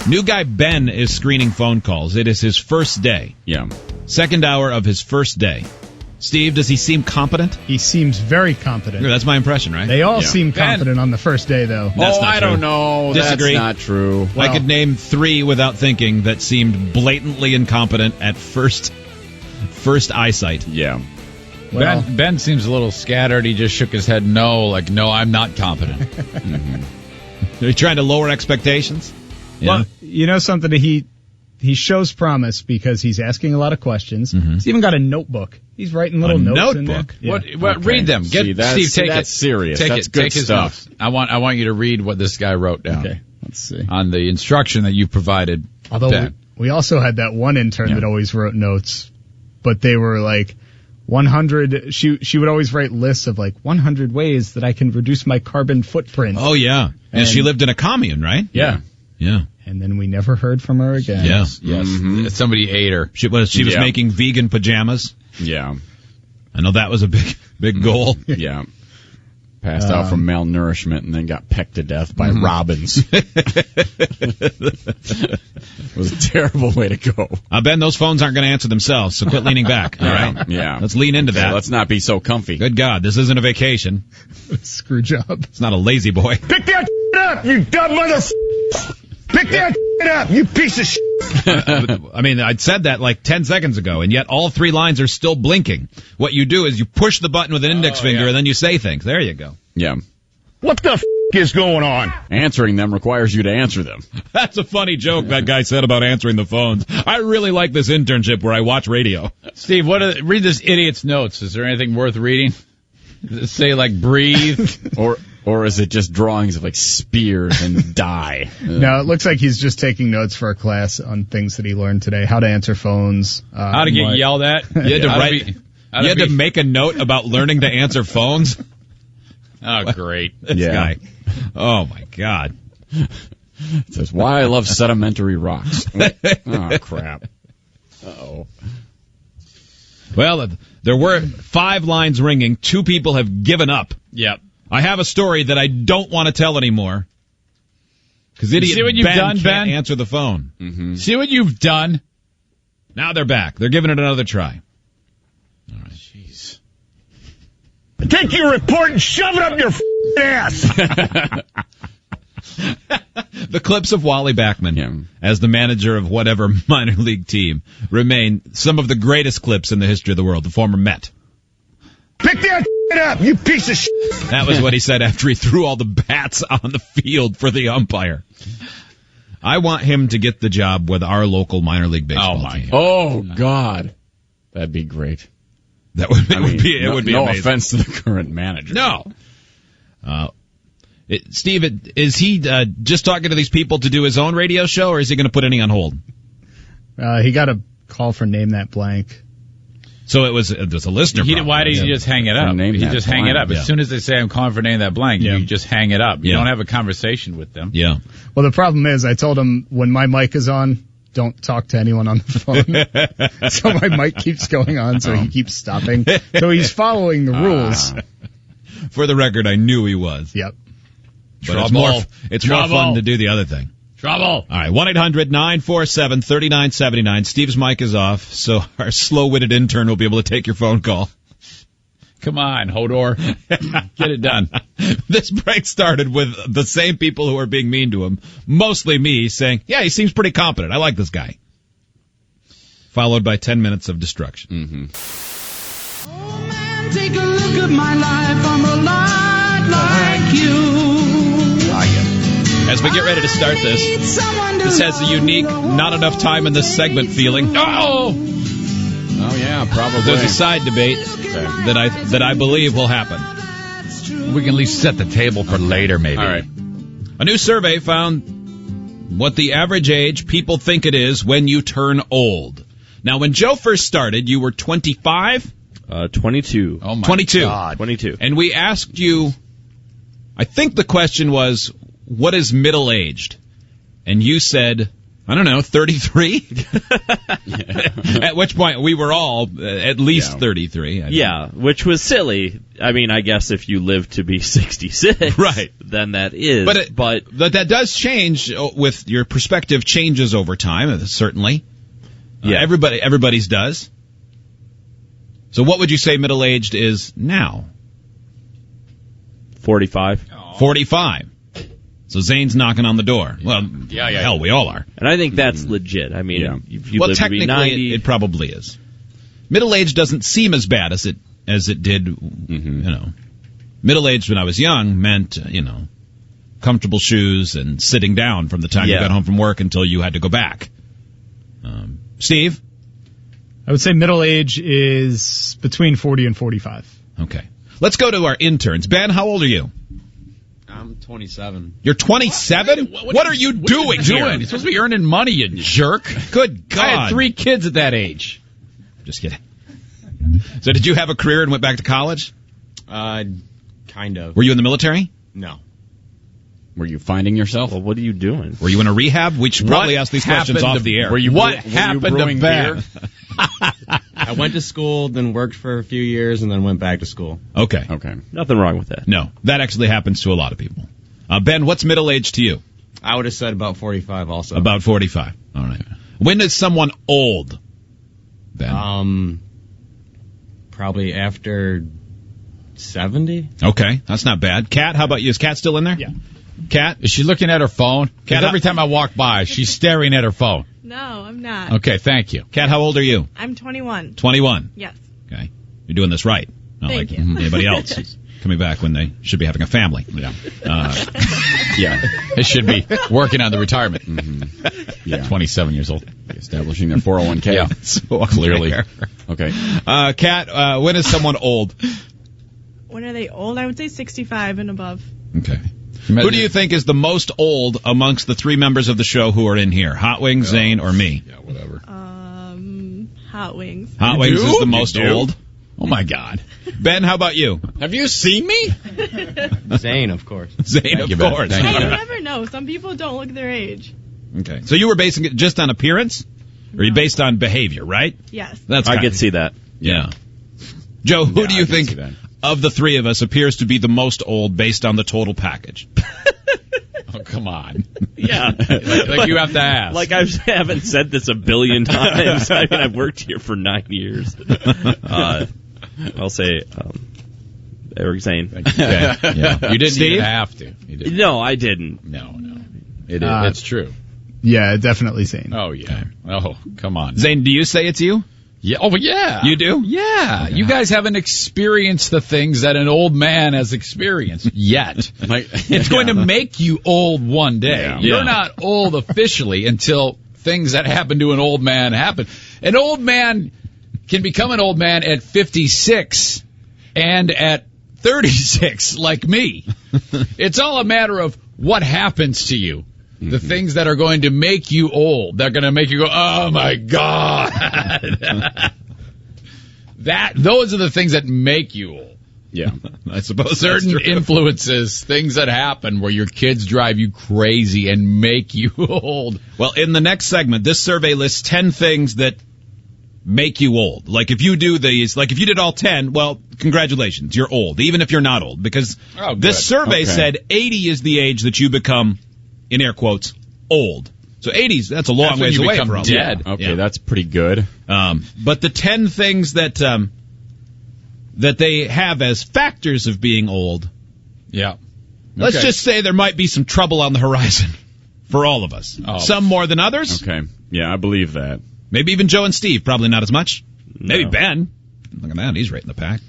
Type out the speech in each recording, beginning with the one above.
New guy Ben is screening phone calls. It is his first day. Yeah. Second hour of his first day. Steve, does he seem competent? He seems very competent. That's my impression, right? They all seem competent on the first day, though. That's not I true. don't know. Disagree. That's not true. I could name 3 without thinking that seemed blatantly incompetent at first eyesight. Yeah. Well, Ben seems a little scattered. He just shook his head no, I'm not competent. Are you trying to lower expectations? Yeah. Well, you know something? He shows promise because he's asking a lot of questions. Mm-hmm. He's even got a notebook. He's writing little notes in there. notebook? Yeah. What? Read them. Steve, take that's it. serious. Take That's it. good Take his stuff. notes. I want you to read what this guy wrote down. Okay, let's see. On the instruction that you provided. Although Ben. we also had that one intern that always wrote notes, but they were like 100. She would always write lists of like 100 ways that I can reduce my carbon footprint. Oh, yeah. And she lived in a commune, right? Yeah. Yeah. And then we never heard from her again. Yeah. Yes. Somebody ate her. She was making vegan pajamas. Yeah. I know that was a big goal. Yeah. Passed out from malnourishment and then got pecked to death by robins. It was a terrible way to go. Ben, those phones aren't going to answer themselves, so quit leaning back. All right? Yeah. Let's lean into that. Let's not be so comfy. Good God, this isn't a vacation. Screw job. It's not a lazy boy. Pick that up, you dumb mother. Pick that up, you piece of shit. I mean, I'd said that like 10 seconds ago, and yet all 3 lines are still blinking. What you do is you push the button with an index finger, and then you say things. There you go. Yeah. What the is going on? Answering them requires you to answer them. That's a funny joke that guy said about answering the phones. I really like this internship where I watch radio. Steve, read this idiot's notes. Is there anything worth reading? Does it say, like, breathe? Or is it just drawings of, like, spears and die? No, it looks like he's just taking notes for a class on things that he learned today. How to answer phones. How to get yelled at? You had to make a note about learning to answer phones? Oh, great. This guy. Oh, my God. It says, why I love sedimentary rocks. Oh, crap. Uh-oh. Well, there were 5 lines ringing. 2 people have given up. Yep. I have a story that I don't want to tell anymore. Because idiot see what you've Ben done, can't Ben? answer the phone. Mm-hmm. See what you've done? Now they're back. They're giving it another try. All right. Jeez. Take your report and shove it up your ass. The clips of Wally Backman as the manager of whatever minor league team remain some of the greatest clips in the history of the world, the former Met. Pick that up, you piece of shit. That was what he said after he threw all the bats on the field for the umpire. I want him to get the job with our local minor league baseball team. Oh, God. That'd be great. That would be no amazing. offense to the current manager. No. Steve, is he just talking to these people to do his own radio show, or is he going to put any on hold? He got a call for Name That Blank. So it was a listener. Why did he just hang it up? Name He that just hang it up. Yeah. As soon as they say I'm calling for Name That Blank, you just hang it up. You don't have a conversation with them. Yeah. Well, the problem is I told him when my mic is on, don't talk to anyone on the phone. So my mic keeps going on, so he keeps stopping. So he's following the rules. For the record, I knew he was. Yep. But it's more fun to do the other thing. Trouble. All right, 1-800-947-3979. Steve's mic is off, so our slow-witted intern will be able to take your phone call. Come on, Hodor. Get it done. This break started with the same people who are being mean to him, mostly me, saying, yeah, he seems pretty competent. I like this guy. Followed by 10 minutes of destruction. Oh man, take a look at my life. I'm a lot like you. As we get ready to start this has a unique, not enough time in this segment feeling. Oh, yeah, probably. There's a side debate that I believe will happen. We can at least set the table for later, maybe. All right. A new survey found what the average age people think it is when you turn old. Now, when Joe first started, you were 25? 22. Oh, my 22. God. 22. And we asked you, I think the question was, what is middle-aged? And you said I don't know, 33? At which point we were all at least 33. Yeah, which was silly. I mean, I guess if you live to be 66, right, then that is. But that does change with your perspective changes over time, certainly. Yeah. Everybody's does. So what would you say middle-aged is now? 45. 45. So Zane's knocking on the door. Well, hell, we all are. And I think that's legit. I mean, if you live to be 90... technically, it probably is. Middle age doesn't seem as bad as it did, you know. Middle age when I was young meant, you know, comfortable shoes and sitting down from the time you got home from work until you had to go back. Steve? I would say middle age is between 40 and 45. Okay. Let's go to our interns. Ben, how old are you? I'm 27. You're 27? What are you doing here? You're supposed to be earning money, you jerk. Good God. I had 3 kids at that age. Just kidding. So did you have a career and went back to college? Kind of. Were you in the military? No. Were you finding yourself? Well, what are you doing? Were you in a rehab? We should probably ask these questions off the air. What happened to Ben? I went to school, then worked for a few years, and then went back to school. Okay. Nothing wrong with that. No, that actually happens to a lot of people. Ben, what's middle age to you? I would have said about 45 also. About 45. All right. When is someone old, Ben? Probably after 70. Okay, that's not bad. Kat, how about you? Is Kat still in there? Yeah. Kat? Is she looking at her phone? Because every time I walk by, she's staring at her phone. No, I'm not. Okay, thank you. Kat, how old are you? I'm 21. 21? Yes. Okay. You're doing this right. Not Thank like you. anybody else who's coming back when they should be having a family. Yeah. They should be working on the retirement. Yeah. 27 years old. Establishing their 401k. Yeah. So Clearly. Okay. Kat, when is someone old? When are they old? I would say 65 and above. Okay. Who do you think is the most old amongst the 3 members of the show who are in here? Hot Wings, Zane, or me? Yeah, whatever. Hot Wings. Hot Wings is the most old? Oh, my God. Ben, how about you? Have you seen me? Zane, of course. Zane, of course. Hey, you never know. Some people don't look their age. Okay. So you were basing it just on appearance? Or you based on behavior, right? Yes. That's I could see that. Yeah. Joe, who do you think of the 3 of us appears to be the most old based on the total package? Oh, come on. Yeah. like you have to ask. Like I haven't said this a billion times. I mean, I've worked here for 9 years. I'll say Eric Zane. Okay. Yeah. You didn't Steve? even have to. You didn't. No, I didn't. No. It's true. Yeah, definitely Zane. Oh, yeah. Oh, come on. Zane, do you say it's you? Yeah. Oh, yeah. You do? Yeah. Okay. You guys haven't experienced the things that an old man has experienced yet. It's going to make you old one day. Yeah. You're not old officially until things that happen to an old man happen. An old man can become an old man at 56 and at 36, like me. It's all a matter of what happens to you. The things that are going to make you old. They're going to make you go, oh, my God. Those are the things that make you old. Yeah, I suppose certain influences, things that happen where your kids drive you crazy and make you old. Well, in the next segment, this survey lists 10 things that make you old. Like if you do these, like if you did all 10, well, congratulations, you're old, even if you're not old. Because this survey said 80 is the age that you become, in air quotes, old. So 80s, that's a long ways away from dead. Okay, that's pretty good. But the 10 things that they have as factors of being old, let's just say there might be some trouble on the horizon for all of us. Oh. Some more than others. Okay, yeah, I believe that. Maybe even Joe and Steve, probably not as much. No. Maybe Ben. Look at that, he's right in the pack.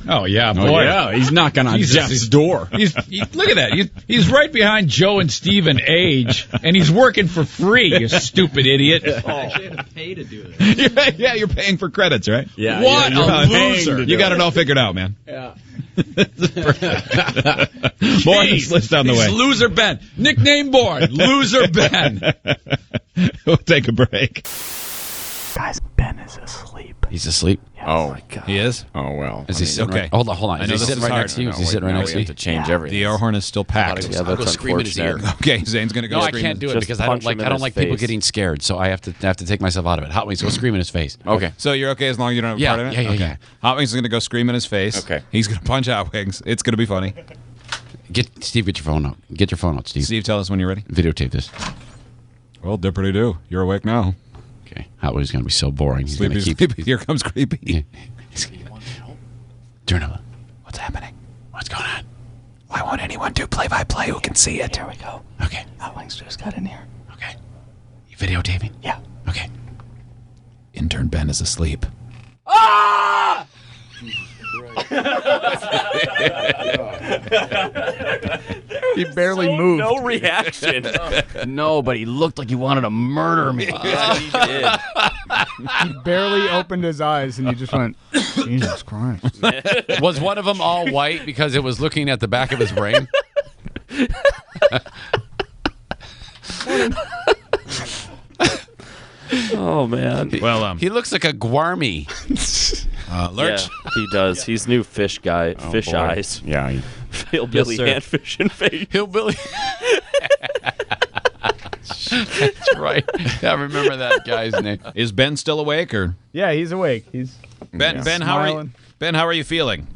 Oh, yeah, boy. Oh, yeah, he's knocking on Jeff's door. Look at that. He's right behind Joe and Steve in age, and he's working for free, you stupid idiot. I actually have to pay to do this. Yeah, you're paying for credits, right? Yeah. What a loser. You got it all figured out, man. Yeah. More on this list on the way. Loser Ben. Nickname board, Loser Ben. We'll take a break. Guys, Ben is asleep. He's asleep. Oh my God. He is? Oh well. Is he sitting okay? Right? Hold on. I Is know he this sitting is right hard. next to you? Is he No, sitting right no, next to we you? have to change everything. The air horn is still packed. Yeah, I'll go that's scream in his ear. Okay, Zane's gonna go. No, I scream can't do it Just because I don't punch him in his people face. getting scared. So I have to take myself out of it. Hot Wings, go scream in his face. Okay. So you're okay as long as you don't have a Yeah, part in it? yeah. Okay. Hot Wings is gonna go scream in his face. Okay. He's gonna punch Hot Wings. It's gonna be funny. Steve, get your phone out. Get your phone out, Steve. Steve, tell us when you're ready. Videotape this. Well, dippity-doo. You're awake now. Okay. Hot Wings is gonna be so boring. He's Sleepy, gonna keep. sleepy. Here comes creepy. Yeah. Turn up. What's happening? What's going on? Why won't anyone do play-by-play who can see it? Here we go. Okay. Hot Wings just got in here. Okay. You videotaping? Yeah. Okay. Intern Ben is asleep. He barely moved. No reaction. No, but he looked like he wanted to murder me. Yeah, he did. He barely opened his eyes, and he just went, Jesus Christ. Was one of them all white because it was looking at the back of his brain? Oh man. Well, He looks like a Guarmy. Lurch. Yeah, he does. He's new fish guy. Fish boy. eyes. Yeah. Hillbilly sir. hand fishing face. Hillbilly. That's right. I remember that guy's name. Is Ben still awake or Yeah, he's awake. He's Ben? Ben, how are you? Smiling. Ben, how are you feeling?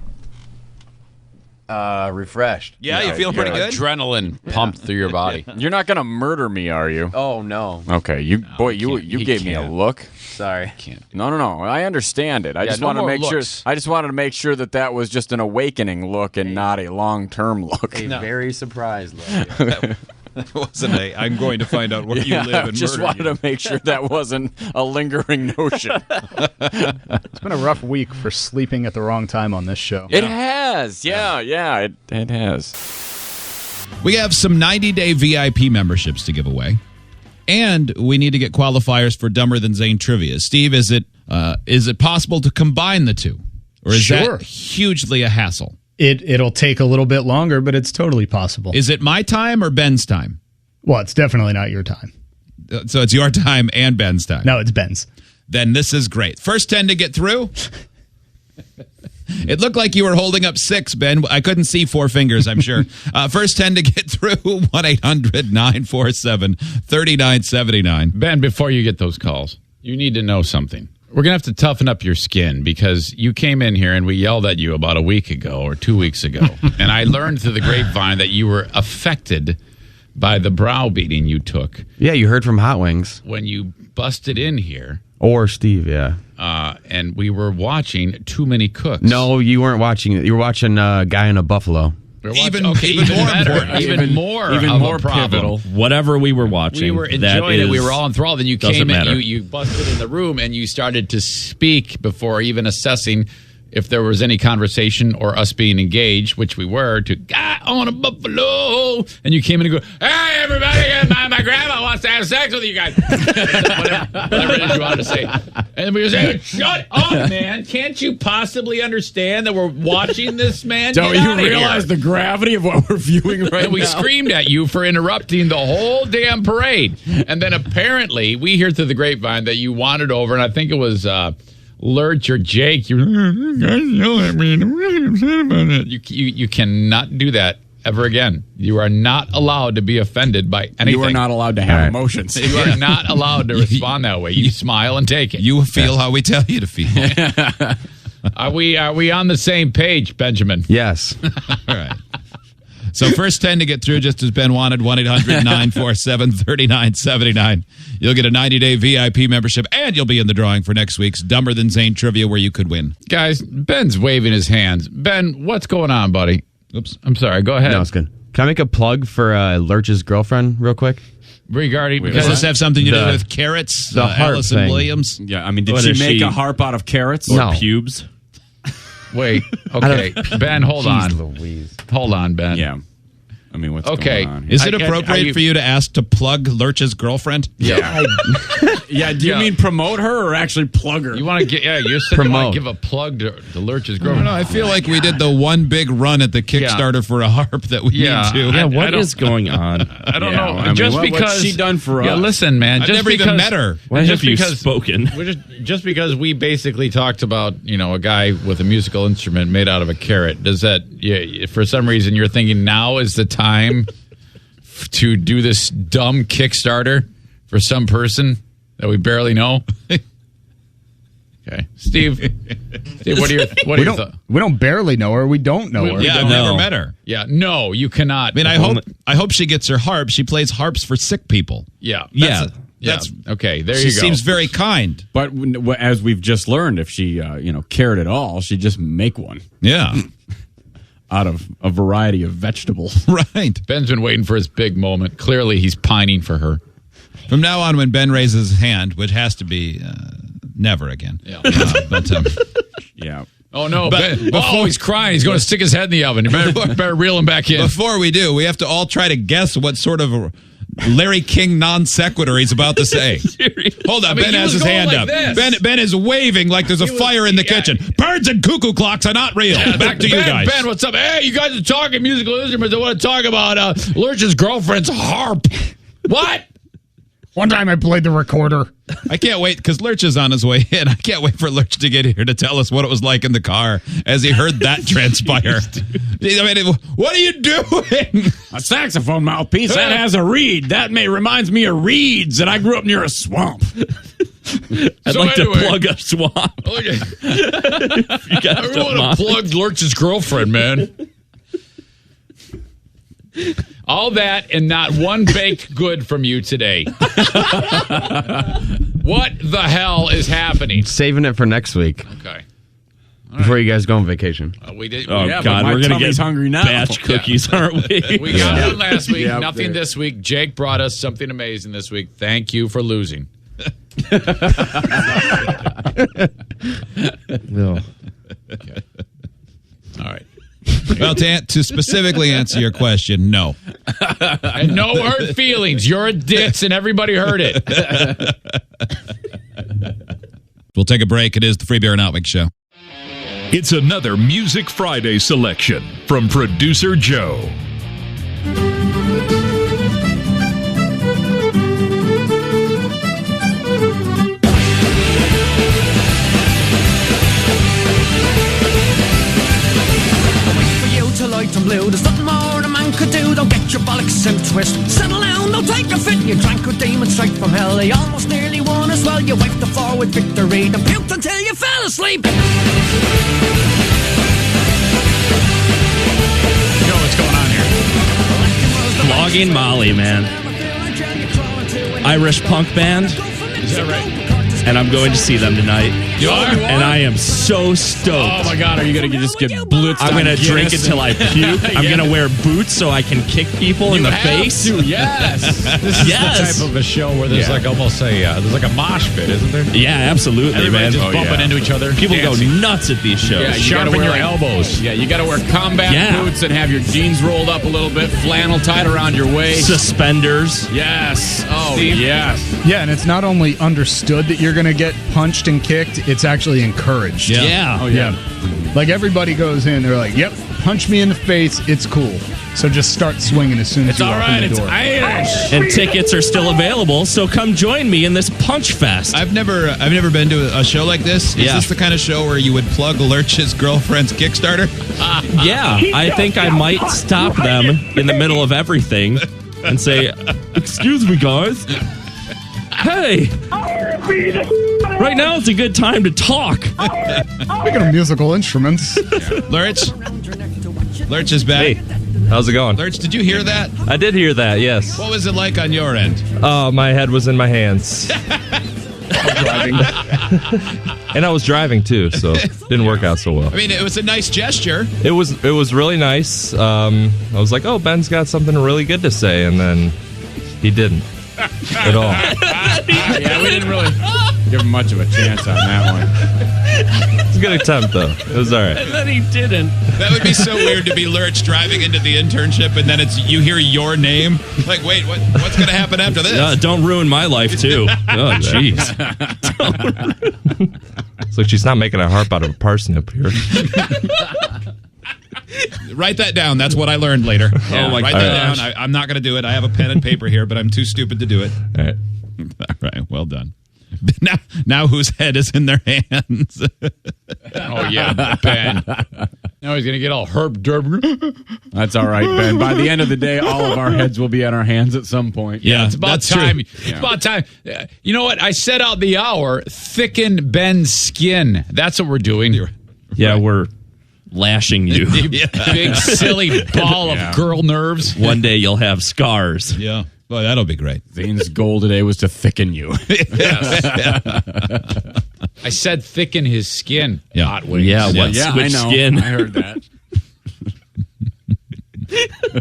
Refreshed. Yeah, you feeling pretty good? Adrenaline pumped through your body. You're not gonna murder me, are you? Oh no. Okay, you he gave me a can't. look. Sorry. No. I understand it. I just no want to more make looks. sure. I just wanted to make sure that was just an awakening look and not a long-term look. A very surprised look. That wasn't a. I'm going to find out where you live I and just murder wanted you. to make sure that wasn't a lingering notion. It's been a rough week for sleeping at the wrong time on this show. It has, yeah, it has. We have some 90-day VIP memberships to give away, and we need to get qualifiers for Dumber Than Zane trivia. Steve, is it possible to combine the two, or is Sure. that hugely a hassle? It'll take a little bit longer, but it's totally possible. Is it my time or Ben's time? Well, it's definitely not your time. So it's your time and Ben's time. No, it's Ben's. Then this is great. First 10 to get through. It looked like you were holding up 6, Ben. I couldn't see 4 fingers, I'm sure. First 10 to get through, 1-800-947-3979. Ben, before you get those calls, you need to know something. We're going to have to toughen up your skin because you came in here and we yelled at you about a week ago or 2 weeks ago. And I learned through the grapevine that you were affected by the browbeating you took Yeah, you heard from Hot Wings. when you busted in here. Or Steve, yeah. And we were watching Too Many Cooks. No, you weren't watching it. You were watching a guy in a buffalo. We were Even watching- more better, important. even more of more a problem. pivotal. Whatever we were watching, We were that enjoying it. We is- were all enthralled. And you doesn't came in, matter. you busted in the room, and you started to speak before even assessing if there was any conversation or us being engaged, which we were, to guy on a buffalo. And you came in and go, hey, everybody, my grandma wants to have sex with you guys. whatever it is you wanted to say. And we were saying, shut up, man. Can't you possibly understand that we're watching this man? Don't Get you outta here." realize the gravity of what we're viewing right And we now? screamed at you for interrupting the whole damn parade. And then apparently we hear through the grapevine that you wandered over, and I think it was Lurch or Jake. You guys yell at me, and I'm really upset about it. You cannot do that ever again. You are not allowed to be offended by anything. You are not allowed to have emotions. You are not allowed to respond that way. You smile and take it. You feel how we tell you to feel. Are we on the same page, Benjamin? Yes. All right. So first 10 to get through, just as Ben wanted, 1-800-947-3979. You'll get a 90-day VIP membership, and you'll be in the drawing for next week's Dumber Than Zane trivia, where you could win. Guys, Ben's waving his hands. Ben, what's going on, buddy? Oops, I'm sorry. Go ahead. No, it's good. Can I make a plug for Lurch's girlfriend real quick? Regarding Does this have something to do The- with carrots? the harp Allison thing. Williams? Yeah, I mean, did What she is make she- a harp out of carrots? No. pubes. Wait, okay. Ben, hold on. Louise. Hold on, Ben. Yeah. I mean, what's Okay. going on here? Is it Are appropriate you- for you to ask to plug Lurch's girlfriend? Yeah. Yeah, do you mean promote her or actually plug her? You want to get? Yeah, you're saying you want to give a plug to Lurch's girlfriend. I feel like we did the one big run at the Kickstarter for a harp that we need to. Yeah, what is going on? I don't know. I mean, just what's because she done for us? Yeah, listen, man. I've never even met her. When have you spoken? Just because we basically talked about a guy with a musical instrument made out of a carrot, does that? Yeah, for some reason you're thinking now is the time to do this dumb Kickstarter for some person that we barely know. Okay, Steve, what are your thoughts? We don't barely know her. We don't know her. Yeah, I've never met her. Yeah, no, you cannot. I mean, I hope she gets her harp. She plays harps for sick people. Yeah, that's okay. There she you go. Seems very kind. But as we've just learned, if she cared at all, she'd just make one. Yeah. Out of a variety of vegetables. Right. Ben's been waiting for his big moment. Clearly, he's pining for her. From now on, when Ben raises his hand, which has to be never again. Yeah. Yeah. Oh, no. He's crying. He's going to stick his head in the oven. You better reel him back in. Before we do, we have to all try to guess what sort of Larry King non sequitur he's about to say. Hold on. Ben has his hand up. Ben is waving like there's a fire in the kitchen. Birds and cuckoo clocks are not real. Back to you guys. Ben, what's up? Hey, you guys are talking musical instruments. I want to talk about Lurch's girlfriend's harp. What? One time I played the recorder. I can't wait because Lurch is on his way in. I can't wait for Lurch to get here to tell us what it was like in the car as he heard that transpire. I mean, what are you doing? A saxophone mouthpiece that has a reed. That reminds me of reeds, and I grew up near a swamp. I'd like to plug a swamp. Okay. I want to plug Lurch's girlfriend, man. All that and not one baked good from you today. What the hell is happening? Saving it for next week. Okay. Before you guys go on vacation. We did. Oh, yeah, God. We're going to get hungry now. batch cookies, aren't we? We got one last week. Nothing this week. Jake brought us something amazing this week. Thank you for losing. No. Okay. All right. Well, to specifically answer your question, no. And no hurt feelings. You're a ditz, and everybody heard it. We'll take a break. It is the Free Beer and Outwick Show. It's another Music Friday selection from producer Joe. Light and blue, there's nothing more a man could do. Don't get your bollocks and twist. Settle down, don't take a fit. You drank with demons straight from hell. They almost nearly won as well. You wiped the floor with victory, then puked until you fell asleep. You know what's going on here? Flogging Molly, man. Irish punk band. Is that right? And I'm going to see them tonight. You are? And I am so stoked. Oh, my God. Are you going to just get blitzed? I'm going to drink until I puke. I'm going to wear boots so I can kick people in the face. Yes. This is the type of a show where there's like almost there's like a mosh pit, isn't there? Yeah, absolutely, Everybody man. just bumping into each other. People dancing. go nuts at these shows. Yeah, sharpen your elbows. Yeah, you got to wear combat boots and have your jeans rolled up a little bit, flannel tied around your waist. Suspenders. Yes. Oh, Steve? yes. Yeah, and it's not only understood that you're going to get punched and kicked, it's actually encouraged. Yeah. Oh, yeah. Like, everybody goes in, they're like, yep, punch me in the face, it's cool. So just start swinging as soon as you open the door. Irish. And tickets are still available, so come join me in this punch fest. I've never been to a show like this. Is this the kind of show where you would plug Lurch's girlfriend's Kickstarter? Yeah, I think I might stop them in the middle of everything and say, "Excuse me, guys. Hey, right now it's a good time to talk." Speaking of musical instruments. Lurch is back. Hey, how's it going? Lurch, did you hear that? I did hear that, yes. What was it like on your end? Oh, my head was in my hands. Driving. And I was driving too, so it didn't work out so well. I mean, it was a nice gesture. It was really nice. I was like, oh, Ben's got something really good to say, and then he didn't at all. Yeah, we didn't really. give him much of a chance on that one. It's a good attempt, though. It was all right. And then he didn't. That would be so weird to be Lurch driving into the internship, and then you hear your name. Like, wait, what's going to happen after this? Don't ruin my life, too. Oh, jeez. It's like she's not making a harp out of a parsnip here. Write that down. That's what I learned later. Oh my Write that down. I'm not going to do it. I have a pen and paper here, but I'm too stupid to do it. All right. All right. Well done. Now whose head is in their hands? Oh, yeah, Ben. Now he's going to get all herb derb. That's all right, Ben. By the end of the day, all of our heads will be on our hands at some point. Yeah, it's about time. It's about time. You know what? I set out the hour, thicken Ben's skin. That's what we're doing. Yeah, we're lashing you. You big, silly ball of girl nerves. One day you'll have scars. Yeah. Well, that'll be great. Zane's goal today was to thicken you. I said thicken his skin. Yeah. Hot wings. Yeah, which I know. skin? I heard that.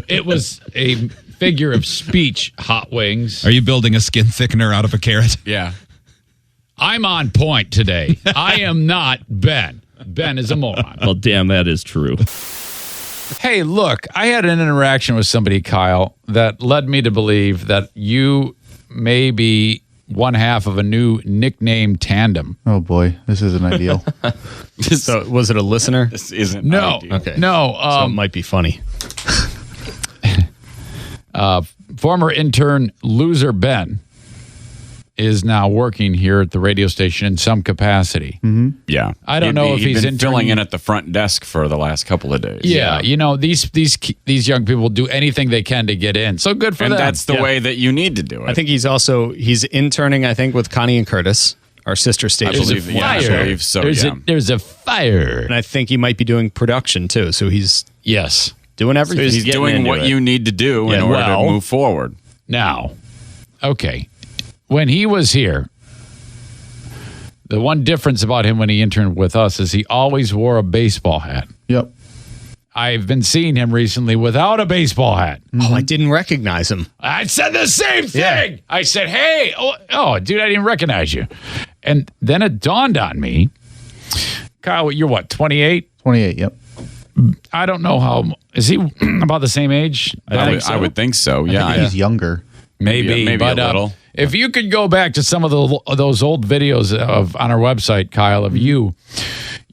It was a figure of speech, hot wings. Are you building a skin thickener out of a carrot? Yeah. I'm on point today. I am not Ben. Ben is a moron. Well, damn, that is true. Hey, look, I had an interaction with somebody, Kyle, that led me to believe that you may be one half of a new nickname tandem. Oh, boy. This isn't ideal. So, was it a listener? This isn't No. ideal. Okay. No. So it might be funny. Former intern Loser Ben is now working here at the radio station in some capacity. Mm-hmm. Yeah. I don't know if he's been filling interning- in at the front desk for the last couple of days. Yeah, you know, these young people do anything they can to get in. So good for And them. that's the way that you need to do it. I think he's interning, I think, with Connie and Curtis, our sister station. I believe so, There's a fire. And I think he might be doing production, too. So he's doing everything. He's doing what you need to do in order to move forward. Now, okay. When he was here, the one difference about him when he interned with us is he always wore a baseball hat. Yep. I've been seeing him recently without a baseball hat. Oh, I didn't recognize him. I said the same thing. Yeah. I said, hey, oh, dude, I didn't recognize you. And then it dawned on me, Kyle, you're what, 28? 28, yep. I don't know how, is he about the same age? I would think so, yeah. I think he's younger. Maybe but, a little. If you could go back to some of those old videos on our website, Kyle, of you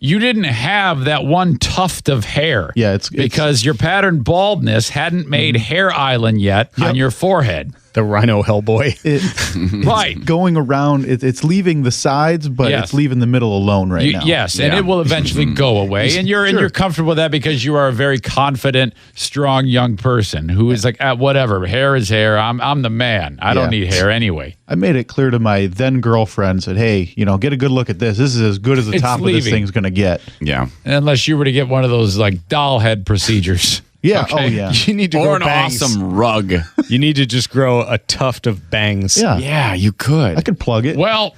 didn't have that one tuft of hair. Yeah, it's because your pattern baldness hadn't made Hair Island yet on your forehead. The Rhino Hellboy. Right. Going around, it's leaving the sides, but it's leaving the middle alone now. Yes, and it will eventually go away. And you're comfortable with that because you are a very confident, strong young person who is like, whatever, hair is hair. I'm the man. I don't need hair anyway. I made it clear to my then girlfriend, said, hey, get a good look at this. This is as good as the top of this thing's going to get. Yeah. Unless you were to get one of those like doll head procedures. Yeah. Okay. Oh, yeah. You need to grow an bangs. Awesome rug. You need to just grow a tuft of bangs. Yeah. Yeah, you could. I could plug it. Well,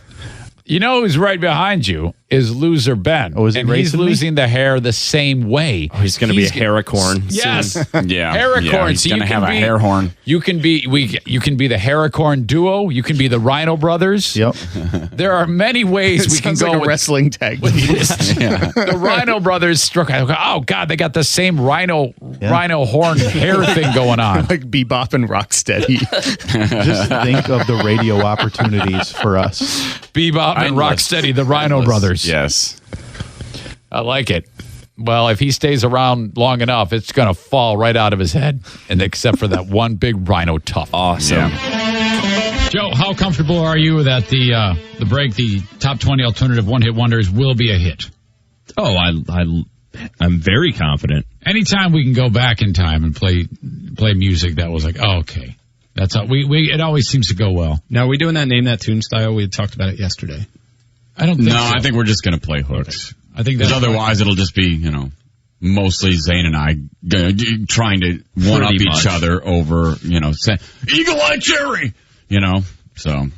who's right behind you is Loser Ben. Oh, is he and he's losing the hair the same way. Oh, he's going to be a haricorn. Yes. Yeah. Haricorn. Yeah, he's going to have a hair horn. You can be the Haricorn duo. You can be the Rhino Brothers. Yep. There are many ways we can go like a with wrestling tag. The Rhino Brothers struck. Oh God, they got the same rhino horn hair thing going on. Like Bebop and Rocksteady. Just think of the radio opportunities for us. Bebop and Rocksteady, the Rhino Brothers. Yes. I like it. Well, if he stays around long enough, it's going to fall right out of his head, and except for that one big rhino tuft. Awesome. Yeah. Joe, how comfortable are you that the break, the top 20 alternative one-hit wonders, will be a hit? Oh, I'm very confident. Anytime we can go back in time and play music that was like, oh, okay. That's how it always seems to go well. Now, are we doing that Name That Tune style? We had talked about it yesterday. I don't think so. I think we're just going to play hooks. Okay. I think that's otherwise it'll just be, mostly Zane and I trying to one-up each other over, saying, Eagle Eye Cherry, so.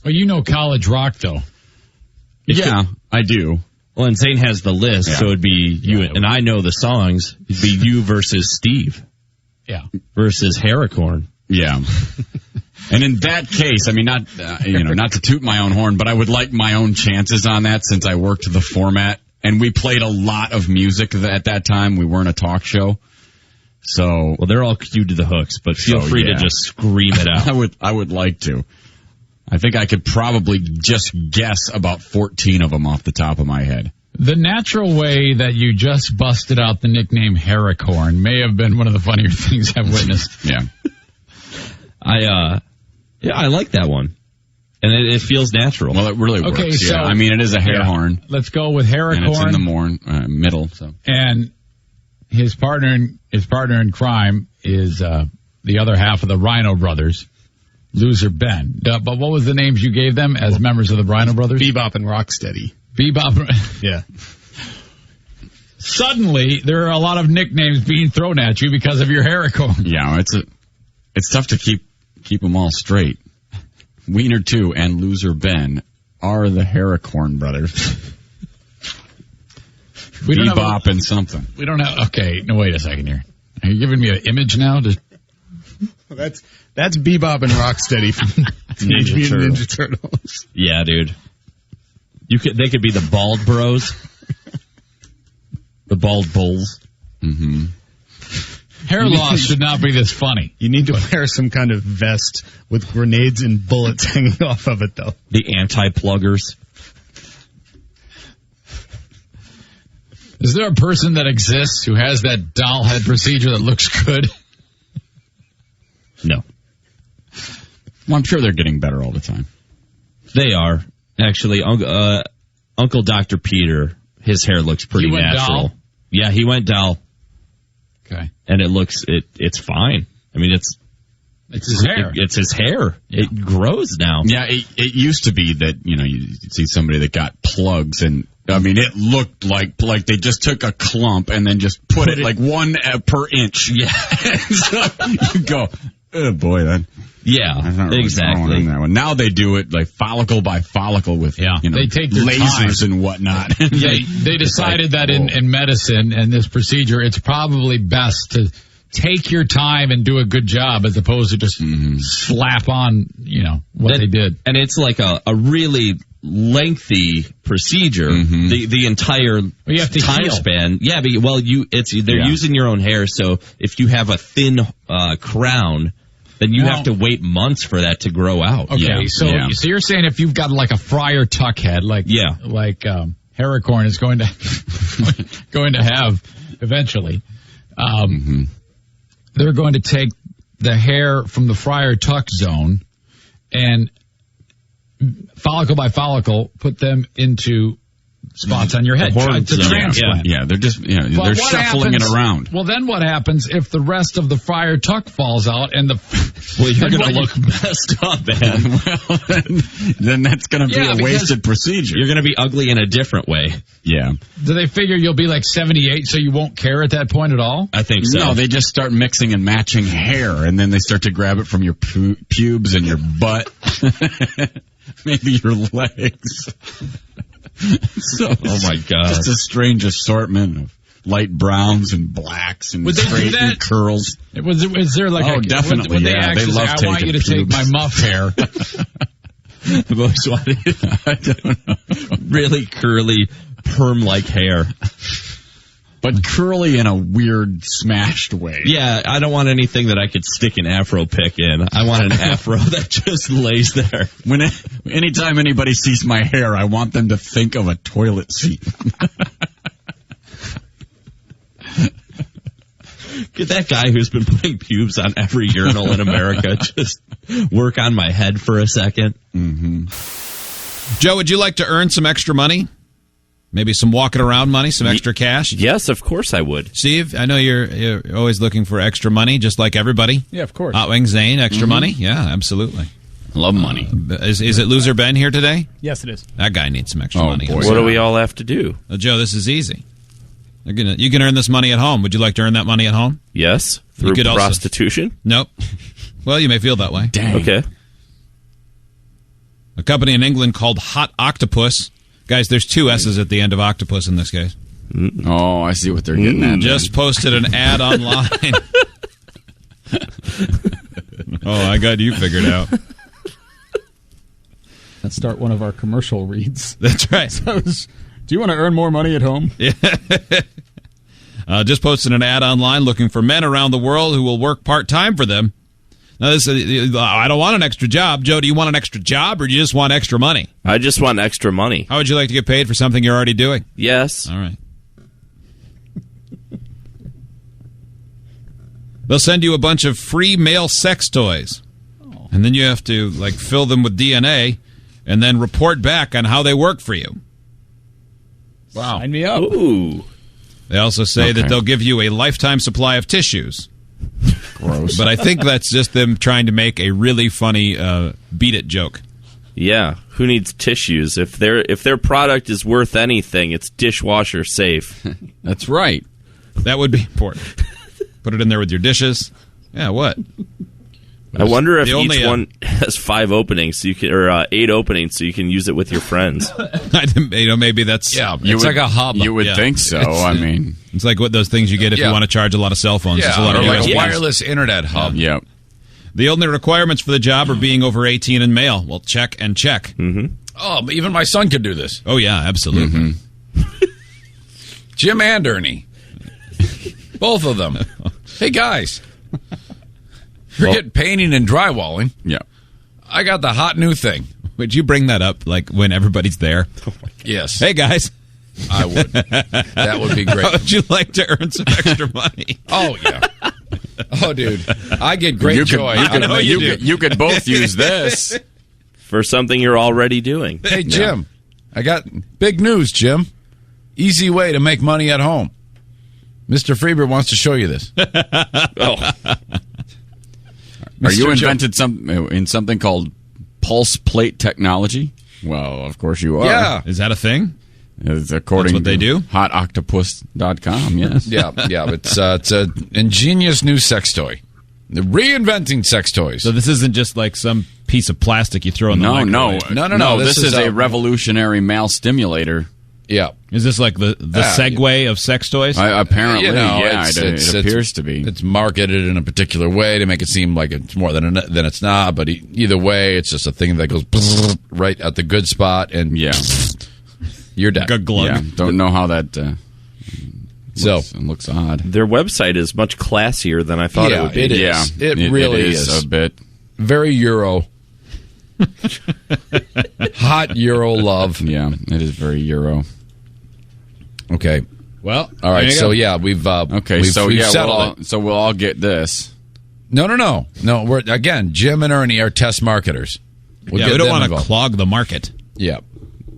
Well, college rock, though. Yeah, I do. Well, and Zane has the list, so it'd be you, and I know the songs. It'd be you versus Steve. Yeah. Versus Haricorn. Yeah. And in that case, I mean, not to toot my own horn, but I would like my own chances on that since I worked the format. And we played a lot of music at that time. We weren't a talk show. So. Well, they're all cued to the hooks, but feel free to just scream it out. I would like to. I think I could probably just guess about 14 of them off the top of my head. The natural way that you just busted out the nickname Haricorn may have been one of the funnier things I've witnessed. Yeah. I like that one. And it feels natural. Well, it really works. Okay, so, I mean, it is a hair horn. Let's go with Haricorn. And it's in the middle. So. And his partner in crime is the other half of the Rhino Brothers, Loser Ben. But what was the names you gave them as members of the Rhino Brothers? Bebop and Rocksteady. Bebop. Yeah. Suddenly, there are a lot of nicknames being thrown at you because of your Haricorn. Yeah, it's tough to keep them all straight. Wiener 2 and Loser Ben are the Haricorn brothers. Bebop and something. We don't have. Okay, no, wait a second here. Are you giving me an image now? That's Bebop and Rocksteady from Ninja Turtles. Yeah, dude. They could be the Bald Bros. The Bald Bulls. Mm-hmm. Hair loss should not be this funny. You need to wear some kind of vest with grenades and bullets hanging off of it, though. The anti-pluggers. Is there a person that exists who has that doll head procedure that looks good? No. Well, I'm sure they're getting better all the time. They are. Actually, Uncle Dr. Peter, his hair looks pretty natural. Doll? Yeah, he went doll. Okay. And it's fine. I mean, it's his hair. It's his hair. Yeah. It grows now. Yeah, it used to be that, you'd see somebody that got plugs and, I mean, it looked like they just took a clump and then just put it like one per inch. Yeah. So you go, oh boy, then. Yeah, really exactly. In that one. Now they do it like follicle by follicle with they take their lasers time. and whatnot. Yeah, they decided that in medicine and this procedure, it's probably best to take your time and do a good job as opposed to just slap on, what they did. And it's like a really lengthy procedure. Mm-hmm. The entire you have to time heal. span. Yeah, but they're using your own hair. So if you have a thin crown, then you have to wait months for that to grow out. Okay, so you're saying if you've got like a Friar Tuck head, like Haricorn is going to have eventually, they're going to take the hair from the Friar Tuck zone and follicle by follicle put them into spots on your head. To transplant. Yeah, they're just they're shuffling it around. Well, then what happens if the rest of the Friar Tuck falls out and you're going to look messed up, man. Well, then that's going to be a wasted procedure. You're going to be ugly in a different way. Yeah. Do they figure you'll be like 78 so you won't care at that point at all? I think so. No, they just start mixing and matching hair, and then they start to grab it from your pubes and your butt. Maybe your legs. So, oh my God! Just a strange assortment of light browns and blacks and straight and curls. Is there like definitely? Would they actually love say, I want you to take my muff hair. I don't know. Really curly, perm-like hair. But curly in a weird, smashed way. Yeah, I don't want anything that I could stick an afro pick in. I want an afro that just lays there. Anytime anybody sees my hair, I want them to think of a toilet seat. Get that guy who's been putting pubes on every urinal in America just work on my head for a second. Mm-hmm. Joe, would you like to earn some extra money? Maybe some walking around money, some extra cash? Yes, of course I would. Steve, I know you're always looking for extra money, just like everybody. Yeah, of course. Hot Wings, Zane, extra money? Yeah, absolutely. Love money. Is it Loser Ben here today? Yes, it is. That guy needs some extra money. Boy. What do we all have to do? Well, Joe, this is easy. You can earn this money at home. Would you like to earn that money at home? Yes. Through prostitution? Nope. Well, you may feel that way. Dang. Okay. A company in England called Hot Octopus. Guys, there's two S's at the end of octopus in this case. Oh, I see what they're getting at. Just posted an ad online. Oh, I got you figured out. Let's start one of our commercial reads. That's right. Do you want to earn more money at home? Yeah. Just posted an ad online looking for men around the world who will work part-time for them. Now, I don't want an extra job. Joe, do you want an extra job or do you just want extra money? I just want extra money. How would you like to get paid for something you're already doing? Yes. All right. They'll send you a bunch of free male sex toys. And then you have to fill them with DNA and then report back on how they work for you. Wow. Sign me up. Ooh. They also say that they'll give you a lifetime supply of tissues. Gross. But I think that's just them trying to make a really funny beat it joke. Yeah, who needs tissues? If their product is worth anything, it's dishwasher safe. That's right. That would be important. Put it in there with your dishes. Yeah, what? I wonder if each one has 5 openings, so you can, or 8 openings, so you can use it with your friends. Maybe that's it's like a hub. You would think so. I mean, it's like what those things you get if you want to charge a lot of cell phones. Yeah, a lot of like USBs. a wireless internet hub. Yeah. The only requirements for the job are being over 18 and male. Well, check and check. Mm-hmm. Oh, but even my son could do this. Oh yeah, absolutely. Mm-hmm. Jim and Ernie, both of them. Hey guys. Forget painting and drywalling. Yeah. I got the hot new thing. Would you bring that up when everybody's there? Yes. Hey, guys. I would. That would be great. How would you like to earn some extra money? Oh, yeah. Oh, dude. I get great joy. You could both use this. For something you're already doing. Hey, Jim. I got big news, Jim. Easy way to make money at home. Mr. Freeber wants to show you this. Oh. Are you invented something called pulse plate technology? Well, of course you are. Yeah. Is that a thing? It's according That's what they do? HotOctopus.com, yes. Yeah. It's an ingenious new sex toy. They're reinventing sex toys. So this isn't just like some piece of plastic you throw in the microwave. No. This is a revolutionary male stimulator. Yeah. Is this like the segue of sex toys? Apparently, it appears to be. It's marketed in a particular way to make it seem like it's more than it's not. But either way, it's just a thing that goes right at the good spot, and you're dead. Like a glug. Yeah, don't know how that looks odd. Their website is much classier than I thought it would be. It is. Yeah, it really is a bit. Very Euro. Hot Euro love. Yeah, it is very Euro. Okay. Well, all right. So we've settled it. So we'll all get this. No. We're Jim and Ernie are test marketers. We don't want to clog the market. Yeah.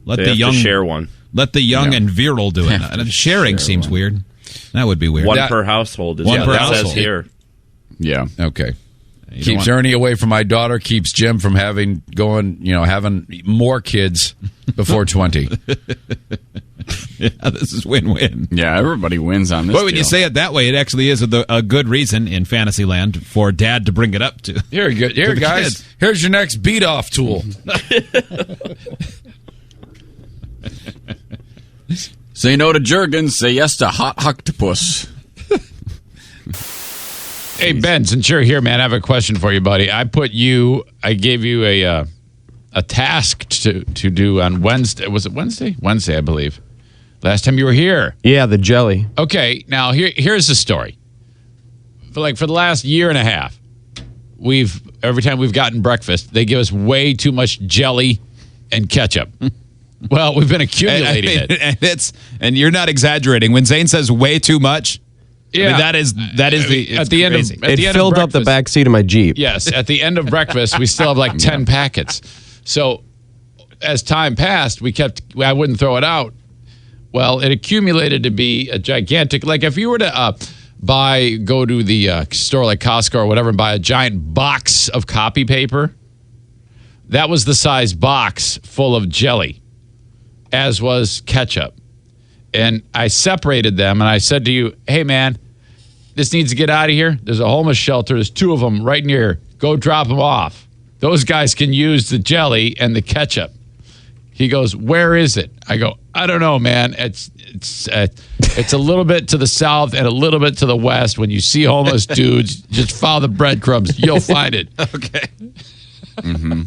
Let the young share one. Let the young and virile do it. And sharing seems weird. That would be weird. One per household. Is one per household. household. Says here. Yeah. Okay. Keeps Ernie away from my daughter. Keeps Jim from having more kids before 20. Yeah, this is win-win. Yeah, everybody wins on this. But when you say it that way, it actually is a good reason in Fantasyland for Dad to bring it up to. Here, guys. Kids. Here's your next beat-off tool. Say no to Jergens. Say yes to Hot Octopus. Hey, Ben, since you're here, man, I have a question for you, buddy. I gave you a task to do on Wednesday. Was it Wednesday? Wednesday, I believe. Last time you were here. Yeah, the jelly. Okay, now here's the story. For the last year and a half, every time we've gotten breakfast, they give us way too much jelly and ketchup. Well, we've been accumulating it. And you're not exaggerating. When Zane says way too much, yeah, I mean, that is at the end crazy. It filled up the back seat of my Jeep. Yes, at the end of breakfast, we still have 10 packets. So as time passed, I wouldn't throw it out. Well, it accumulated to be a gigantic, if you were to go to the store like Costco or whatever and buy a giant box of copy paper, that was the size box full of jelly, as was ketchup. And I separated them and I said to you, hey man, this needs to get out of here. There's a homeless shelter. There's 2 of them right near. Go drop them off. Those guys can use the jelly and the ketchup. He goes, where is it? I go, I don't know, man. It's It's a little bit to the south and a little bit to the west. When you see homeless dudes, just follow the breadcrumbs. You'll find it. Okay. Mm-hmm.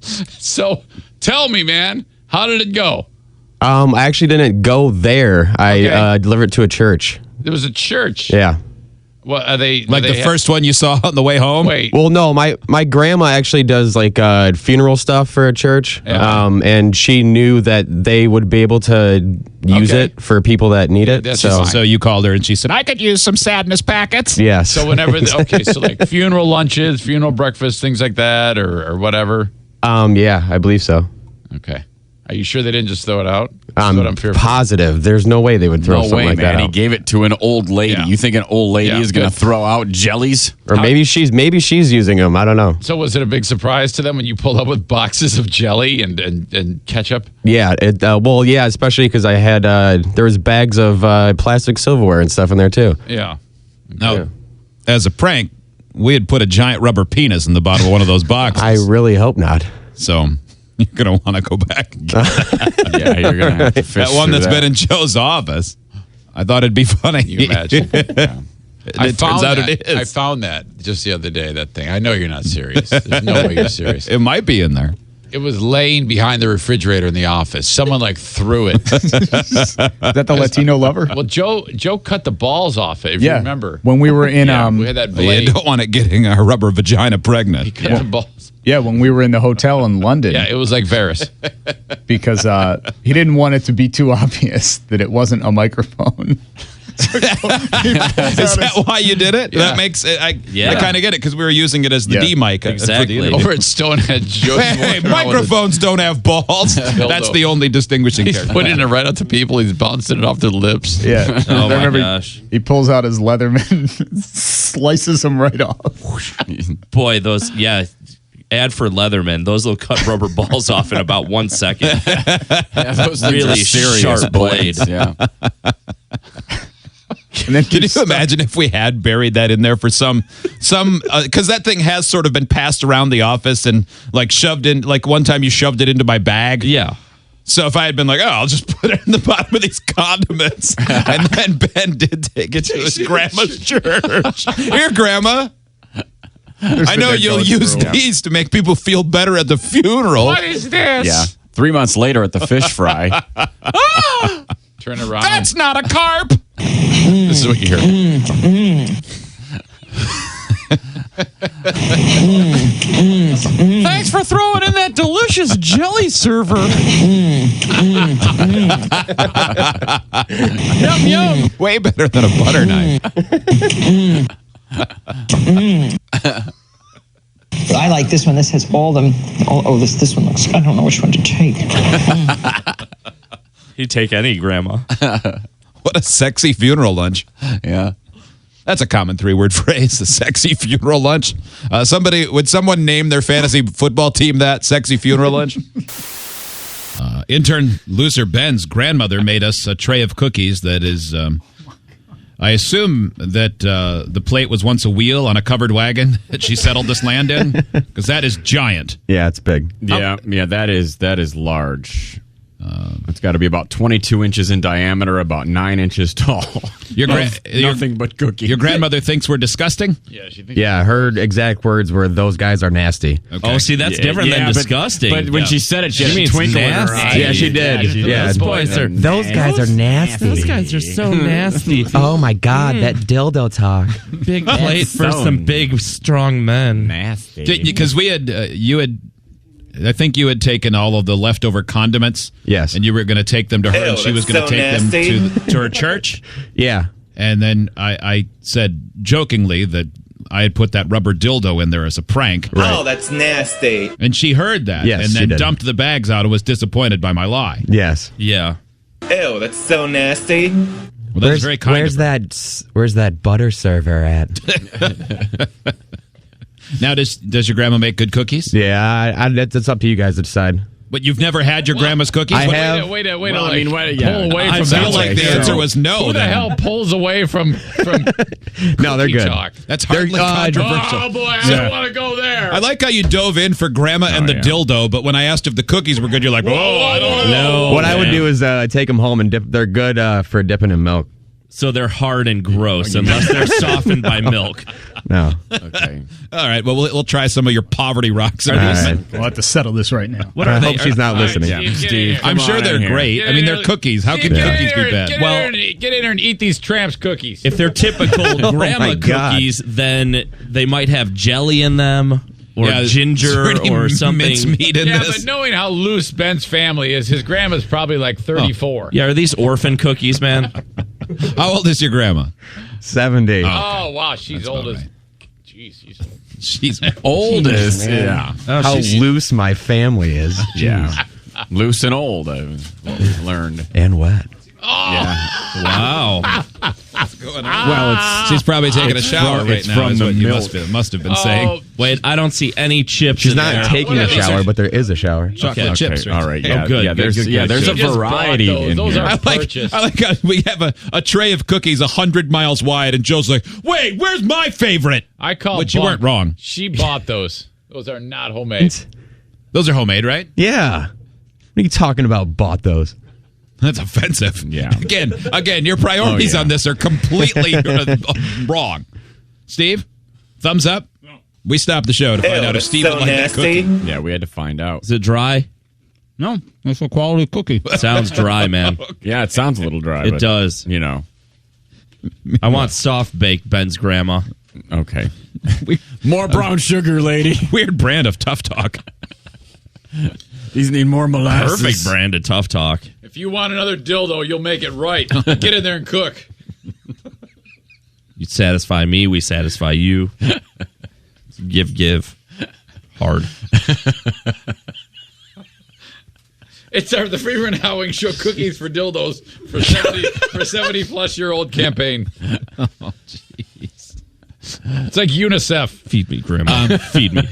So, tell me, man, how did it go? I actually didn't go there. I delivered it to a church. There was a church. Yeah. What are they like the first one you saw on the way home? Wait. Well, no, my grandma actually does like funeral stuff for a church, and she knew that they would be able to use it for people that need it. So you called her and she said, "I could use some sadness packets." Yes. So whenever, so like funeral lunches, funeral breakfast, things like that, or whatever. Yeah, I believe so. Okay. Are you sure they didn't just throw it out? I'm positive. There's no way they would throw something like that out. He gave it to an old lady. Yeah. You think an old lady is going to throw out jellies? Or maybe she's using them. I don't know. So was it a big surprise to them when you pulled up with boxes of jelly and ketchup? Yeah. Yeah, especially because I had there was bags of plastic silverware and stuff in there too. Yeah. Now, as a prank, we had put a giant rubber penis in the bottom of one of those boxes. I really hope not. So you're going to want to go back. Yeah, you're going to have to fish that one that's through been in Joe's office. I thought it'd be funny. You imagine. Yeah. It turns out it is. I found that just the other day, that thing. I know you're not serious. There's no way you're serious. It might be in there. It was laying behind the refrigerator in the office. Someone threw it. Is that the Latino lover? Well, Joe cut the balls off it, if you remember. When we were in we had that blade. You don't want it getting a rubber vagina pregnant. He cut the balls. Yeah, when we were in the hotel in London. Yeah, it was like Varys. Because he didn't want it to be too obvious that it wasn't a microphone. Is that why you did it? Yeah. That makes it. I kind of get it because we were using it as the D mic. Exactly. Over at Stonehenge, Joe. Hey, microphones don't have balls. That's the only distinguishing He's character. putting it right up to people. He's bouncing it off their lips. Yeah. Oh my gosh. He pulls out his Leatherman, slices them right off. Boy, those ad for Leatherman. Those will cut rubber balls off in about 1 second. Those really serious sharp blade. Yeah. And then can you imagine if we had buried that in there for some because that thing has sort of been passed around the office and like shoved in, like one time you shoved it into my bag. Yeah. So if I had been like, I'll just put it in the bottom of these condiments, and then Ben did take it to his grandma's church. Here, Grandma. I know you'll use these to make people feel better at the funeral. What is this? Yeah. 3 months later at the fish fry. Turn around. That's not a carp. This is what you hear. Thanks for throwing in that delicious jelly server. Yum, yum. Way better than a butter knife. I like this one. This has all them. This one looks. I don't know which one to take. You take any, Grandma. What a sexy funeral lunch. Yeah. That's a common 3-word phrase, a sexy funeral lunch. Would someone name their fantasy football team that, sexy funeral lunch? Intern Loser Ben's grandmother made us a tray of cookies that is, I assume that the plate was once a wheel on a covered wagon that she settled this land in, because that is giant. Yeah, it's big. Yeah, that is large. It's got to be about 22 inches in diameter, about 9 inches tall. Nothing but cookies. Your grandmother thinks we're disgusting? Yeah, she thinks. Yeah, her exact words were, "Those guys are nasty." Okay. Oh, see, that's different than disgusting. But when she said it, she had a twinkle in her eye. Yeah, she did. Those boys are Those guys are nasty. Those guys are so nasty. Oh my God, that dildo talk. Big plate for some big, strong men. Nasty. Because I think you had taken all of the leftover condiments. Yes. And you were going to take them to her, and she was going to take them to her church. Yeah. And then I said jokingly that I had put that rubber dildo in there as a prank. Right. Oh, that's nasty. And she heard that. Yes, and then she did. dumped the bags out and was disappointed by my lie. Yes. Yeah. Ew, that's so nasty. Well, that's very kind of her. Where's that butter server at? Now, does your grandma make good cookies? Yeah, it's up to you guys to decide. But you've never had your grandma's cookies? I have. Wait a Well, I mean, pull away I from feel that. like the answer was no. Who the then. hell pulls away from No, they're cookie good. talk? That's hardly controversial. Oh boy, I don't want to go there. I like how you dove in for grandma and the dildo, but when I asked if the cookies were good, you're like, "Whoa, I don't know." What I would do is take them home and dip. They're good for dipping in milk. So they're hard and gross unless they're softened by milk. No. Okay. All right. Well, we'll try some of your poverty rocks. We'll have to settle this right now. What are I they? hope she's not listening. Steve, I'm sure they're great. I mean, they're cookies. How can cookies be bad? Get in there and eat these tramps cookies. If they're typical grandma my God. cookies, then they might have jelly in them or Yeah, ginger pretty or something. mincemeat in but this. knowing how loose Ben's family is, his grandma's probably like 34. Yeah, are these orphan cookies, man? How old is your grandma? 70. Oh, wow, she's old as... right. Jeez, She's Oldest. Yeah. How loose my family is. Yeah. Loose and old, I've learned. And wet. Yeah. Wow. What's going on? Well, She's probably taking a shower right it's now. from Is the what you milk. must have been saying. Wait, I don't see any chips. She's in not there. taking a What are these? shower, but there is a shower. Chocolate chips. Right? All right. Oh, Yeah. good, Yeah. good, There's good, there's a She just variety bought those. in Those here. are- I like how we have a tray of cookies 100 miles wide, and Joe's like, "Wait, where's my favorite?" I call But you bunk. weren't wrong. She bought those. Those are not homemade. Those are homemade, right? Yeah. What are you talking about? Bought those. That's offensive. Yeah. Again, your priorities on this are completely wrong. Steve, thumbs up. We stopped the show to find out if Steve would like that cookie. Yeah, we had to find out. Is it dry? No, that's a quality cookie. Sounds dry, man. Yeah, it sounds a little dry. It but, does. You know. I want soft baked Ben's grandma. Okay. More brown sugar, lady. Weird brand of tough talk. These need more molasses. Perfect brand of tough talk. If you want another dildo, you'll make it right. Get in there and cook. You satisfy me, we satisfy you. Give. Hard. It's the Freeman Howing Show Cookies for Dildos for 70 plus year old campaign. Oh, jeez. It's like UNICEF. Feed me, Grandma. Feed me.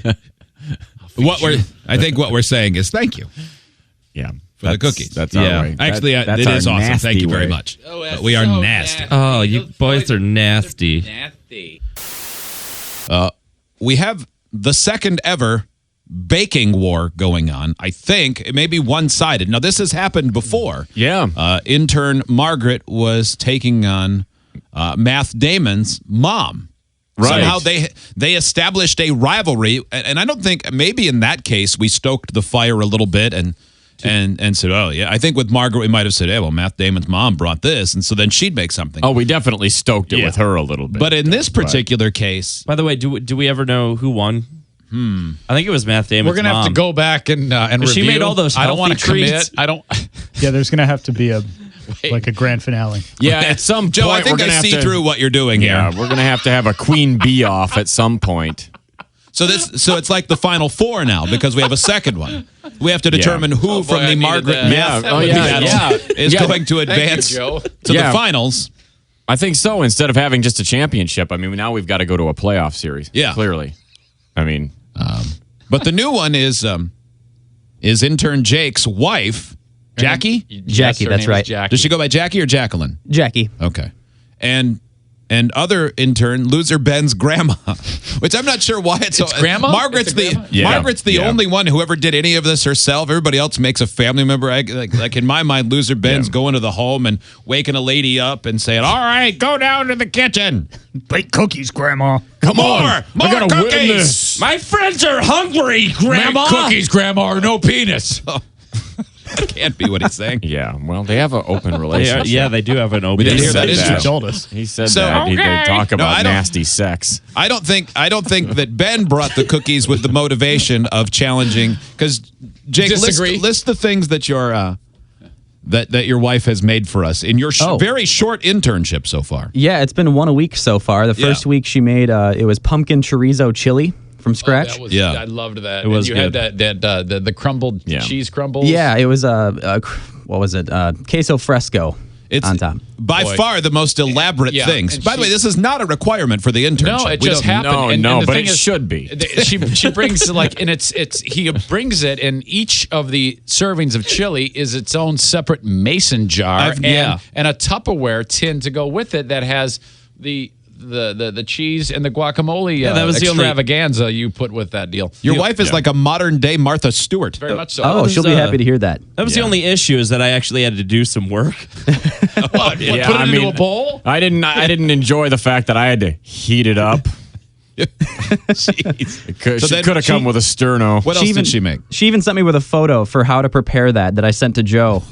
I think what we're saying is thank you. Yeah. For the cookies. That's our way. Actually, that's it is our awesome. Thank you very way. much. Oh, But we are so nasty. Oh, you boys are nasty. Nasty. We have the second ever baking war going on. I think it may be one-sided. Now, this has happened before. Yeah. Intern Margaret was taking on Math Damon's mom. Right. Somehow they established a rivalry, and I don't think maybe in that case we stoked the fire a little bit and said, oh yeah. I think with Margaret we might have said, hey, well, Math Damon's mom brought this, and so then she'd make something. Oh, we definitely stoked it with her a little bit. But in this particular case, By the way, do we ever know who won? I think it was Math Damon's We're gonna have to mom. go back and review. She made all those I don't want to healthy treats. commit. I don't. Yeah, there's gonna have to be a grand finale. yeah, at some Joe, point I think we're I gonna have see to, through what you're doing Yeah, here. we're gonna have to have a queen bee off at some point. So it's like the final four now because we have a second one. We have to determine who Oh, boy, from I the needed Margaret that. Math Yeah, oh, yeah, battle is yeah. going to advance Joe. to Yeah. the finals. I think so. Instead of having just a championship, I mean, now we've got to go to a playoff series. Yeah. Clearly. I mean, But the new one is intern Jake's wife, Jackie. Jackie, her that's name is right. Jackie. Does she go by Jackie or Jacqueline? Jackie. Okay. And other intern, loser Ben's grandma, which I'm not sure why it's so. grandma? Margaret's It's a the grandma? Yeah. Margaret's the Yeah. only one who ever did any of this herself. Everybody else makes a family member. Like in my mind, loser Ben's going to the home and waking a lady up and saying, "All right, go down to the kitchen, Bake cookies, Grandma. come more gotta win cookies." this. My friends are hungry, Grandma. Make cookies, Grandma, or no penis. That can't be what he's saying. yeah. Well, they have an open relationship. They do have an open. didn't hear said that, is that. true. Told us. He said So- that. They talk about I don't- nasty sex. I don't think that Ben brought the cookies with the motivation of challenging. Because Jake, Disagree. list the things that your that your wife has made for us in your very short internship so far. Yeah, it's been one a week so far. The first week she made it was pumpkin chorizo chili from scratch. That was, I loved that. It was you good. had the crumbled cheese crumbles. Yeah, it was what was it? Queso fresco. It's on top. by far the most elaborate things. By the way, this is not a requirement for the internship. No, it just happened. But it should be. She brings he brings it, and each of the servings of chili is its own separate mason jar and a Tupperware tin to go with it that has the cheese and the guacamole that was extravaganza you put with that deal. Your wife is like a modern day Martha Stewart. Very much so. Oh, she'll be happy to hear that. That was the only issue, is that I actually had to do some work. Put it into a bowl? I didn't enjoy the fact that I had to heat it up. Jeez. She could have come with a sterno. What else did she make? She even sent me with a photo for how to prepare that I sent to Joe.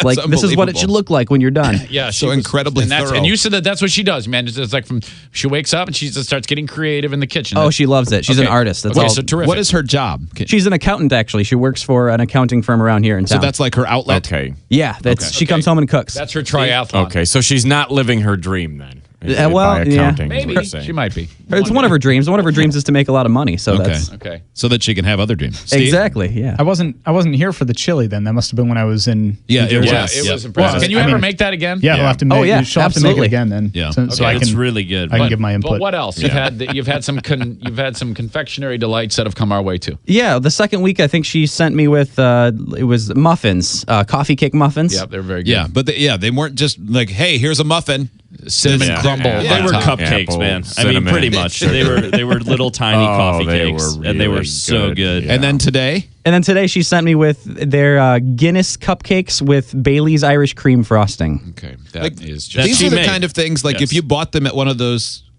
Like, this is what it should look like when you're done. Yeah, so incredibly thorough. And you said that's what she does, man. It's like she wakes up and she just starts getting creative in the kitchen. Oh, she loves it. She's an artist. That's all. So terrific. What is her job? She's an accountant, actually. She works for an accounting firm around here in town. So that's like her outlet? Okay. Yeah, she comes home and cooks. That's her triathlon. Okay, so she's not living her dream then. Maybe she might be. It's one of her dreams. One of her dreams is to make a lot of money. So that's okay. So that she can have other dreams. Steve? Exactly. Yeah. I wasn't here for the chili then. That must have been when I was in. Yeah, New Jersey. It was impressive. Can you ever make that again? Yeah, we'll have to make. She'll have to make it again then. Yeah. So I can. It's really good. I can give my input. But what else? You've had some confectionery delights that have come our way too. Yeah, the second week I think she sent me with it was muffins, coffee cake muffins. Yeah, they're very good. Yeah, but they weren't just like, hey, here's a muffin. Cinnamon crumble. They were cupcakes, man. I mean, pretty much. They were little tiny coffee cakes, and they were so good. Yeah. And then today she sent me with their Guinness cupcakes with Bailey's Irish cream frosting. Okay, these are the kind of things like if you bought them at one of those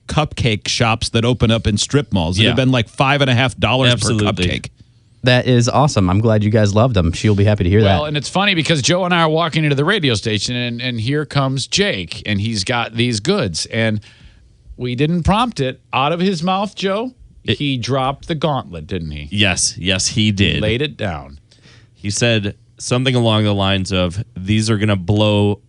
cupcake shops that open up in strip malls, it'd have been like $5.50 per cupcake. That is awesome. I'm glad you guys loved them. She'll be happy to hear that. Well, and it's funny because Joe and I are walking into the radio station, and here comes Jake, and he's got these goods. And we didn't prompt it. Out of his mouth, Joe, he dropped the gauntlet, didn't he? Yes, he did. He laid it down. He said something along the lines of, these are going to blow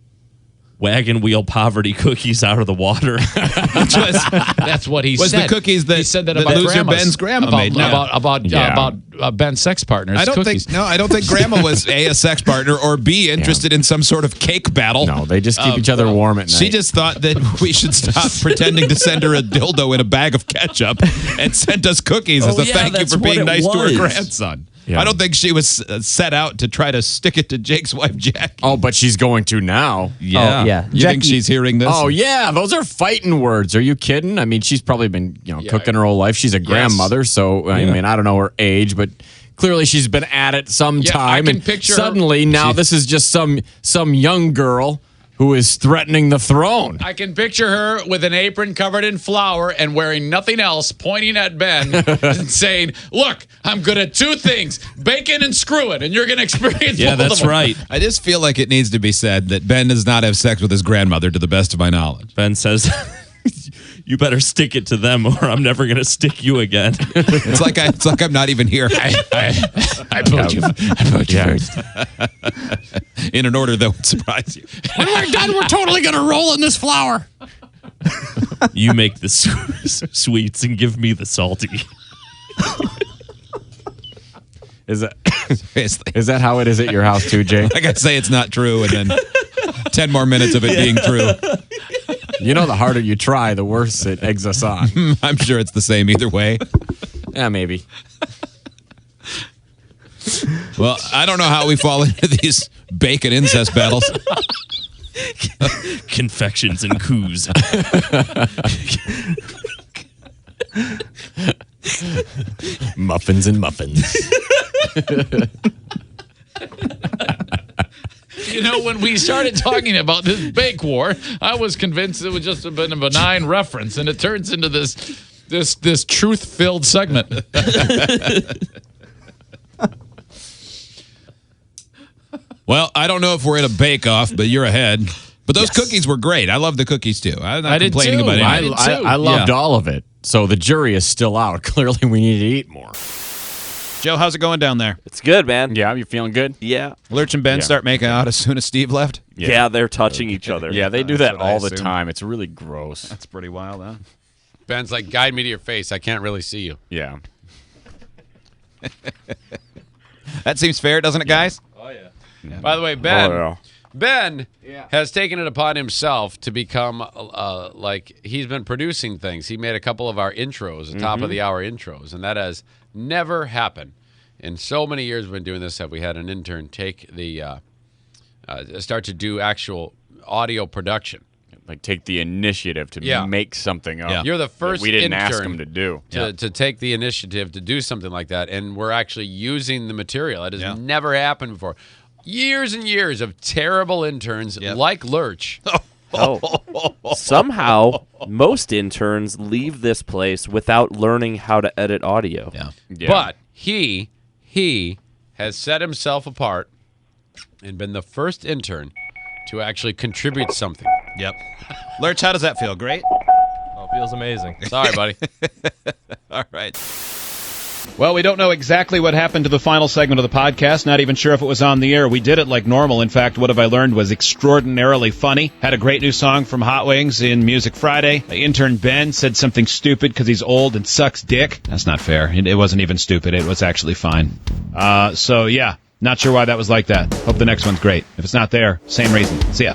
wagon wheel poverty cookies out of the water. That's what he said. Was the cookies that he said that the about loser Ben's grandma made? About Ben's sex partners. I don't think Grandma was a sex partner or B interested in some sort of cake battle. No, they just keep each other warm at night. She just thought that we should stop pretending to send her a dildo in a bag of ketchup and sent us cookies as a thank you for being nice to her grandson. Yeah. I don't think she was set out to try to stick it to Jake's wife, Jackie. Oh, but she's going to now. Yeah. Oh, yeah. You think she's hearing this? Oh, yeah. Those are fighting words. Are you kidding? I mean, she's probably been cooking her whole life. She's a grandmother, so, I mean, I don't know her age, but clearly she's been at it some time. I can picture suddenly, now this is just some young girl who is threatening the throne. I can picture her with an apron covered in flour and wearing nothing else, pointing at Ben and saying, look, I'm good at two things, bacon and screwing, and you're going to experience both that's of them. right. I just feel like it needs to be said that Ben does not have sex with his grandmother, to the best of my knowledge. Ben says, you better stick it to them or I'm never going to stick you again. It's like I'm not even here. I put you first. In an order that would surprise you. When we're done, we're totally going to roll in this flour. You make the sweets and give me the salty. Is that how it is at your house too, Jay? Like I say, it's not true, and then 10 more minutes of it being true. You know, the harder you try, the worse it eggs us on. I'm sure it's the same either way. Yeah, maybe. Well, I don't know how we fall into these bacon incest battles. Confections and coups. Muffins and muffins. You know, when we started talking about this bake war, I was convinced it would just have been a benign reference, and it turns into this truth-filled segment. Well, I don't know if we're in a bake-off, but you're ahead. But those cookies were great. I love the cookies, too. I'm not complaining about anything. I loved all of it. So the jury is still out. Clearly, we need to eat more. Joe, how's it going down there? It's good, man. Yeah, you feeling good? Yeah. Lurch and Ben start making out as soon as Steve left? Yeah, they're touching each other. Yeah, they do that all the time. It's really gross. That's pretty wild, huh? Ben's like, guide me to your face. I can't really see you. Yeah. That seems fair, doesn't it, guys? Oh, yeah. By the way, Ben, Ben has taken it upon himself to become like he's been producing things. He made a couple of our intros, the top of the hour intros, and that has never happened. In so many years we've been doing this, have we had an intern take the start to do actual audio production. Like take the initiative to make something up. Yeah. You're the first we didn't intern ask him to do. To take the initiative to do something like that, and we're actually using the material. It has never happened before. Years and years of terrible interns like Lurch. Somehow, most interns leave this place without learning how to edit audio. But he has set himself apart and been the first intern to actually contribute something. Yep. Lurch, how does that feel? Great? Oh, it feels amazing. Sorry, buddy. All right. Well, we don't know exactly what happened to the final segment of the podcast. Not even sure if it was on the air. We did it like normal. In fact, What Have I Learned was extraordinarily funny. Had a great new song from Hot Wings in Music Friday. Intern Ben said something stupid because he's old and sucks dick. That's not fair. It wasn't even stupid. It was actually fine. So, yeah, not sure why that was like that. Hope the next one's great. If it's not there, same reason. See ya.